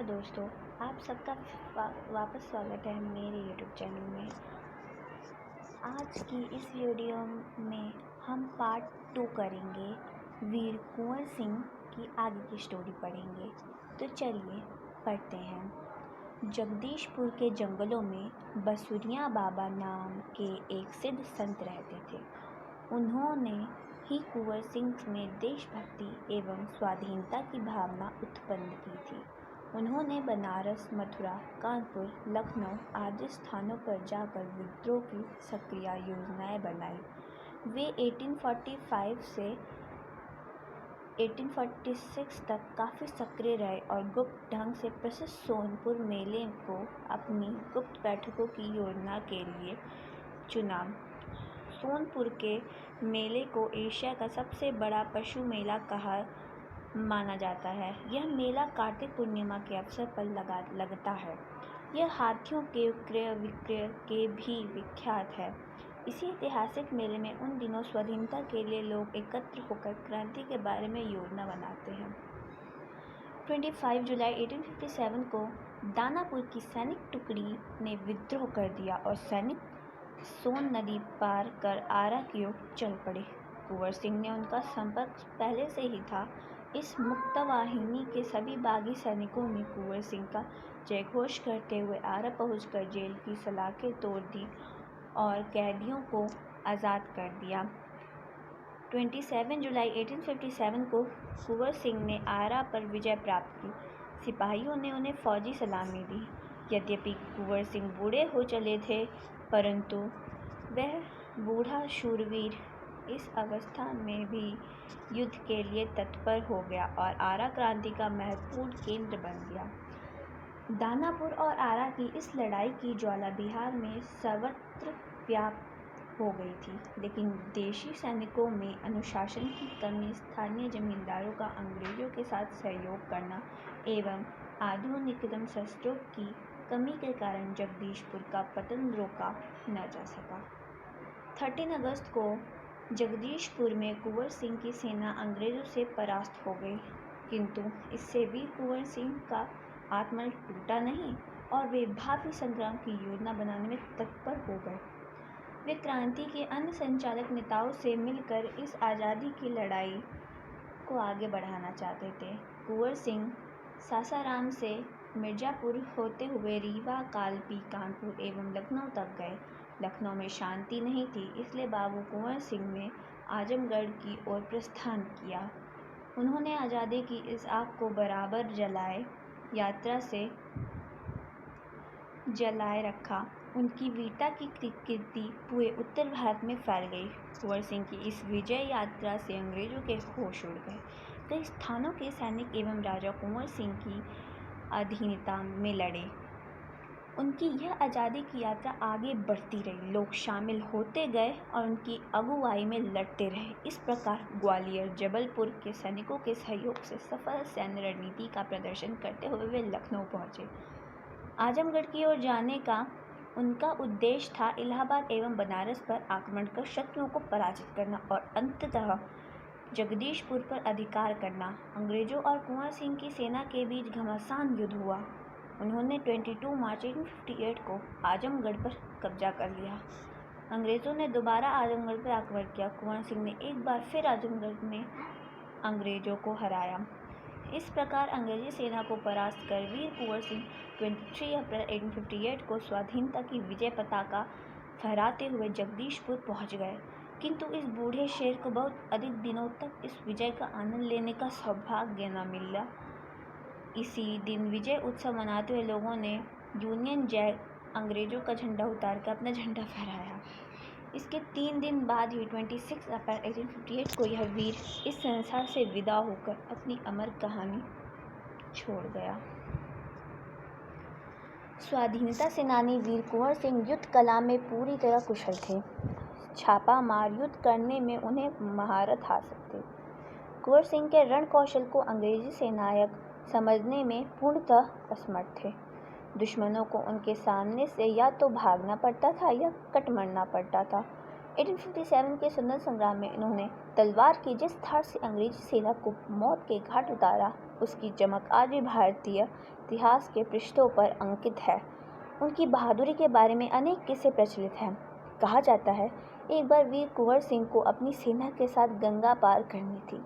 नमस्कार दोस्तों, आप सबका वापस स्वागत है मेरे यूट्यूब चैनल में। आज की इस वीडियो में हम पार्ट 2 करेंगे। वीर कुंवर सिंह की आगे की स्टोरी पढ़ेंगे। तो चलिए पढ़ते हैं। जगदीशपुर के जंगलों में बसुरिया बाबा नाम के एक सिद्ध संत रहते थे। उन्होंने ही कुंवर सिंह में देशभक्ति एवं स्वाधीनता की भावना उत्पन्न की थी। उन्होंने बनारस, मथुरा, कानपुर, लखनऊ आदि स्थानों पर जाकर विद्रोह की सक्रिय योजनाएं बनाई। वे 1845 से 1846 तक काफ़ी सक्रिय रहे और गुप्त ढंग से प्रसिद्ध सोनपुर मेले को अपनी गुप्त बैठकों की योजना के लिए चुना। सोनपुर के मेले को एशिया का सबसे बड़ा पशु मेला माना जाता है। यह मेला कार्तिक पूर्णिमा के अवसर पर लगता है। यह हाथियों के क्रय विक्रय के भी विख्यात है। इसी ऐतिहासिक मेले में उन दिनों स्वाधीनता के लिए लोग एकत्र होकर क्रांति के बारे में योजना बनाते हैं। 25 जुलाई 1857 को दानापुर की सैनिक टुकड़ी ने विद्रोह कर दिया और सैनिक सोन नदी पार कर आरा की ओर चल पड़े। कुंवर सिंह ने उनका संपर्क पहले से ही था। इस मुक्तवाहिनी के सभी बागी सैनिकों ने कुंवर सिंह का जयघोष करते हुए आरा पहुंचकर जेल की सलाखें तोड़ दी और कैदियों को आज़ाद कर दिया। 27 जुलाई 1857 को कुंवर सिंह ने आरा पर विजय प्राप्त की। सिपाहियों ने उन्हें फौजी सलामी दी। यद्यपि कुंवर सिंह बूढ़े हो चले थे, परंतु वह बूढ़ा शूरवीर इस अवस्था में भी युद्ध के लिए तत्पर हो गया और आरा क्रांति का महत्वपूर्ण केंद्र बन गया। दानापुर और आरा की इस लड़ाई की ज्वाला बिहार में सर्वत्र व्याप्त हो गई थी, लेकिन देशी सैनिकों में अनुशासन की कमी, स्थानीय जमींदारों का अंग्रेजों के साथ सहयोग करना एवं आधुनिकतम शस्त्रों की कमी के कारण जगदीशपुर का पतन रोका न जा सका। 13 अगस्त को जगदीशपुर में कुंवर सिंह की सेना अंग्रेजों से परास्त हो गई, किंतु इससे वीर कुंवर सिंह का आत्मा टूटा नहीं और वे भावी संग्राम की योजना बनाने में तत्पर हो गए। वे क्रांति के अन्य संचालक नेताओं से मिलकर इस आज़ादी की लड़ाई को आगे बढ़ाना चाहते थे। कुंवर सिंह सासाराम से मिर्जापुर होते हुए रीवा, कालपी, कानपुर एवं लखनऊ तक गए। लखनऊ में शांति नहीं थी, इसलिए बाबू कुंवर सिंह ने आजमगढ़ की ओर प्रस्थान किया। उन्होंने आज़ादी की इस आग को बराबर जलाए रखा। उनकी वीरता की कीर्ति पूरे उत्तर भारत में फैल गई। कुंवर सिंह की इस विजय यात्रा से अंग्रेजों के होश उड़ गए। कई स्थानों के सैनिक एवं राजा कुंवर सिंह की अधीनता में लड़े। उनकी यह आज़ादी की यात्रा आगे बढ़ती रही। लोग शामिल होते गए और उनकी अगुवाई में लड़ते रहे। इस प्रकार ग्वालियर, जबलपुर के सैनिकों के सहयोग से सफल सैन्य रणनीति का प्रदर्शन करते हुए वे लखनऊ पहुंचे। आजमगढ़ की ओर जाने का उनका उद्देश्य था इलाहाबाद एवं बनारस पर आक्रमण कर शत्रुओं को पराजित करना और अंततः जगदीशपुर पर अधिकार करना। अंग्रेजों और कुंवर सिंह की सेना के बीच घमासान युद्ध हुआ। उन्होंने 22 मार्च 1858 को आजमगढ़ पर कब्जा कर लिया। अंग्रेज़ों ने दोबारा आजमगढ़ पर आक्रमण किया। कुंवर सिंह ने एक बार फिर आजमगढ़ में अंग्रेज़ों को हराया। इस प्रकार अंग्रेजी सेना को परास्त कर वीर कुंवर सिंह 23 अप्रैल 1858 को स्वाधीनता की विजय पताका फहराते हुए जगदीशपुर पहुंच गए। किंतु इस बूढ़े शेर को बहुत अधिक दिनों तक इस विजय का आनंद लेने का सौभाग्य न मिला। इसी दिन विजय उत्सव मनाते हुए लोगों ने यूनियन जैक, अंग्रेजों का झंडा उतार कर अपना झंडा फहराया। इसके 3 दिन बाद ही 26 अप्रैल 1858 को यह वीर इस संसार से विदा होकर अपनी अमर कहानी छोड़ गया। स्वाधीनता सेनानी वीर कुंवर सिंह युद्ध कला में पूरी तरह कुशल थे। छापा मार युद्ध करने में उन्हें महारत हासिल थी। कुंवर सिंह के रण कौशल को अंग्रेजी सेनायक समझने में पूर्णतः असमर्थ थे। दुश्मनों को उनके सामने से या तो भागना पड़ता था या कट मरना पड़ता था। 1857 के स्वतंत्रता संग्राम में इन्होंने तलवार की जिस धार से अंग्रेजी सेना को मौत के घाट उतारा, उसकी चमक आज भी भारतीय इतिहास के पृष्ठों पर अंकित है। उनकी बहादुरी के बारे में अनेक किस्से प्रचलित हैं। कहा जाता है, एक बार वीर कुंवर सिंह को अपनी सेना के साथ गंगा पार करनी थी।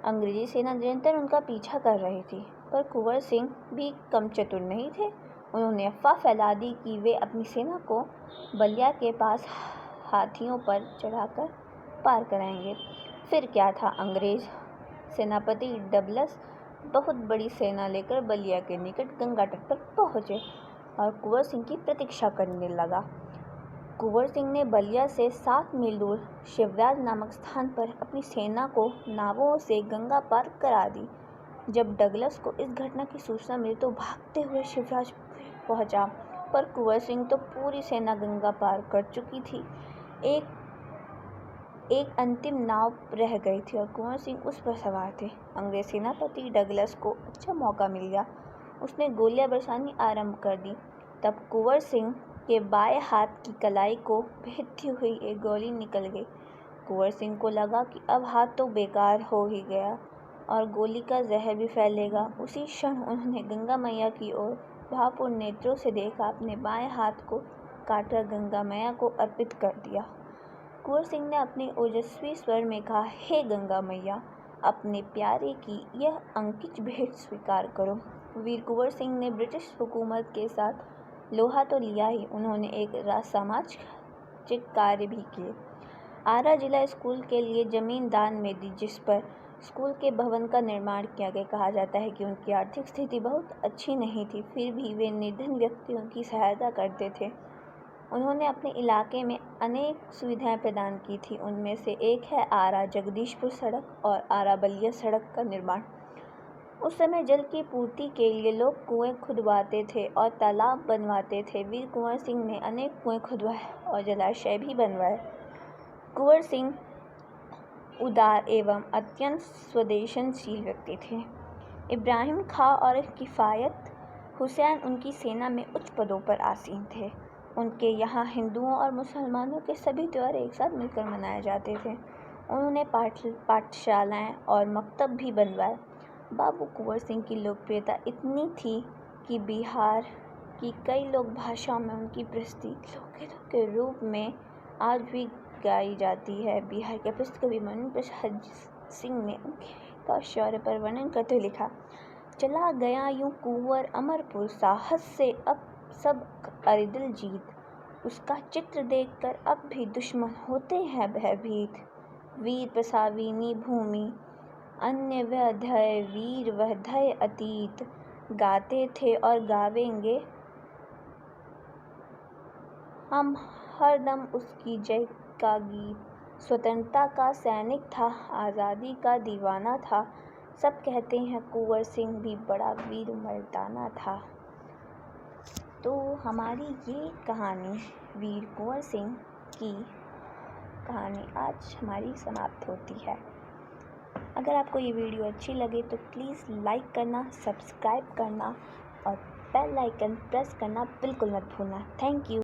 अंग्रेजी सेना निरंतर उनका पीछा कर रही थी, पर कुंवर सिंह भी कम चतुर नहीं थे। उन्होंने अफवाह फैला दी कि वे अपनी सेना को बलिया के पास हाथियों पर चढ़ाकर पार कराएंगे। फिर क्या था, अंग्रेज सेनापति डगलस बहुत बड़ी सेना लेकर बलिया के निकट गंगा तट पर पहुंचे और कुंवर सिंह की प्रतीक्षा करने लगा। कुंवर सिंह ने बलिया से 7 मील दूर शिवराज नामक स्थान पर अपनी सेना को नावों से गंगा पार करा दी। जब डगलस को इस घटना की सूचना मिली तो भागते हुए शिवराज पहुंचा, पर कुंवर सिंह तो पूरी सेना गंगा पार कर चुकी थी। एक अंतिम नाव रह गई थी और कुंवर सिंह उस पर सवार थे। अंग्रेज सेनापति डगलस को अच्छा मौका मिल गया। उसने गोलियां बरसानी आरंभ कर दी। तब कुंवर सिंह के बाएं हाथ की कलाई को भेदती हुई एक गोली निकल गई। कुंवर सिंह को लगा कि अब हाथ तो बेकार हो ही गया और गोली का जहर भी फैलेगा। उसी क्षण उन्होंने गंगा मैया की ओर भावपूर्ण नेत्रों से देखा, अपने बाएं हाथ को काटकर गंगा मैया को अर्पित कर दिया। कुंवर सिंह ने अपने ओजस्वी स्वर में कहा, हे गंगा मैया, अपने प्यारे की यह अंकित भेंट स्वीकार करो। वीर कुंवर सिंह ने ब्रिटिश हुकूमत के साथ लोहा तो लिया ही, उन्होंने एक सामाजिक कार्य भी किए। आरा जिला स्कूल के लिए जमीन दान में दी, जिस पर स्कूल के भवन का निर्माण किया गया। कहा जाता है कि उनकी आर्थिक स्थिति बहुत अच्छी नहीं थी, फिर भी वे निर्धन व्यक्तियों की सहायता करते थे। उन्होंने अपने इलाके में अनेक सुविधाएं प्रदान की थी। उनमें से एक है आरा जगदीशपुर सड़क और आरा बलिया सड़क का निर्माण। उस समय जल की पूर्ति के लिए लोग कुएं खुदवाते थे और तालाब बनवाते थे। वीर कुंवर सिंह ने अनेक कुएं खुदवाए और जलाशय भी बनवाए। कुंवर सिंह उदार एवं अत्यंत संवेदनशील व्यक्ति थे। इब्राहिम खां और किफायत हुसैन उनकी सेना में उच्च पदों पर आसीन थे। उनके यहाँ हिंदुओं और मुसलमानों के सभी त्योहार एक साथ मिलकर मनाए जाते थे। उन्होंने पाठशालाएं और मकतब भी बनवाए। बाबू कुंवर सिंह की लोकप्रियता इतनी थी कि बिहार की कई लोक भाषाओं में उनकी प्रस्तुति लोकगीतों के रूप में आज भी गाई जाती है। बिहार के प्रसिद्ध कवि मनु प्रसाद सिंह ने उनके शौर्य पर वर्णन करते लिखा, चला गया यूं कुंवर अमरपुर, साहस से अब सब अरिदिल जीत। उसका चित्र देखकर अब भी दुश्मन होते हैं भयभीत। वीर प्रसाविनी भूमि अन्य वह धय, वीर वह धय अतीत। गाते थे और गावेंगे हम हरदम उसकी जय का गीत। स्वतंत्रता का सैनिक था, आज़ादी का दीवाना था। सब कहते हैं कुंवर सिंह भी बड़ा वीर मर्दाना था। तो हमारी ये कहानी वीर कुंवर सिंह की कहानी आज हमारी समाप्त होती है। अगर आपको ये वीडियो अच्छी लगे तो प्लीज़ लाइक करना, सब्सक्राइब करना और बेल आइकन प्रेस करना बिल्कुल मत भूलना। Thank you.